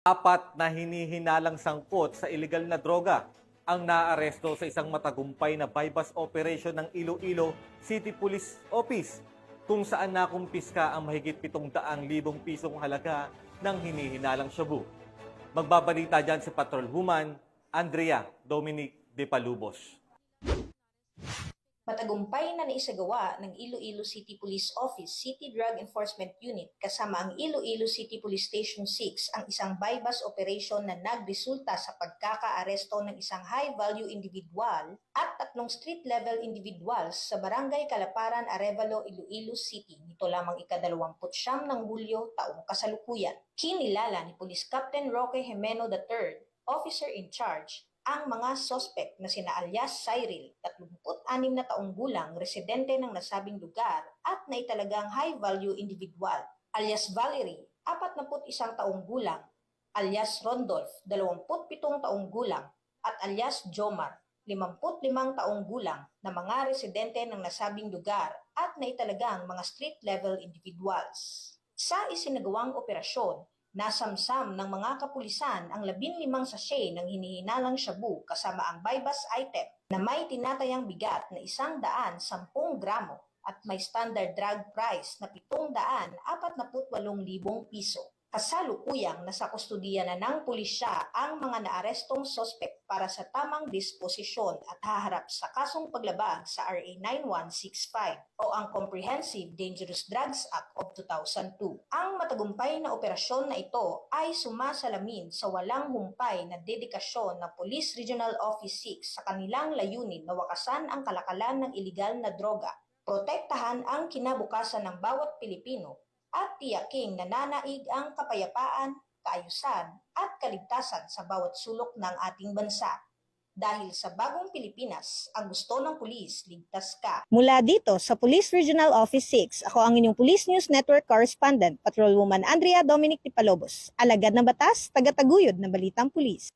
Apat na hinihinalang sangkot sa iligal na droga ang naaresto sa isang matagumpay na bypass operation ng Iloilo City Police Office kung saan nakumpiska ang mahigit 700,000 pisong halaga ng hinihinalang shabu. Magbabalita dyan si Patrolwoman Andrea Dominic de Palubos. Matagumpay na naisagawa ng Iloilo City Police Office City Drug Enforcement Unit kasama ang Iloilo City Police Station 6 ang isang bypass operation na nagresulta sa pagkakaaresto ng isang high-value individual at 3 street-level individuals sa Barangay Calaparan, Arevalo, Iloilo City nito lamang ika-29 ng Hulyo taong kasalukuyan. Kinilala ni Police Captain Roque Jimeno III, Officer in Charge, ang mga sospek na sina alias Cyril, 36 na taong gulang, residente ng nasabing lugar at naitalagang high-value individual, alias Valerie, 41 taong gulang, alias Rondolph, 27 taong gulang, at alias Jomar, 55 taong gulang na mga residente ng nasabing lugar at naitalagang mga street-level individuals. Sa isinagawang operasyon, nasamsam ng mga kapulisan ang 15 sachet ng hinihinalang shabu kasama ang bypass item na may tinatayang bigat na 110 gramo at may standard drug price na 748,000 piso. Kasalukuyang nasa kustudiya na ng pulisya ang mga naarestong sospek para sa tamang disposisyon at haharap sa kasong paglabag sa RA 9165 o ang Comprehensive Dangerous Drugs Act of 2002. Ang matagumpay na operasyon na ito ay sumasalamin sa walang humpay na dedikasyon ng Police Regional Office 6 sa kanilang layunin na wakasan ang kalakalan ng iligal na droga, protektahan ang kinabukasan ng bawat Pilipino, at tiyaking nananaig ang kapayapaan, kaayusan at kaligtasan sa bawat sulok ng ating bansa. Dahil sa bagong Pilipinas, ang gusto ng pulis, ligtas ka. Mula dito sa Police Regional Office 6, ako ang inyong Police News Network Correspondent, Patrolwoman Andrea Dominic de Palubos. Alagad ng batas, tagataguyod ng balitang pulis.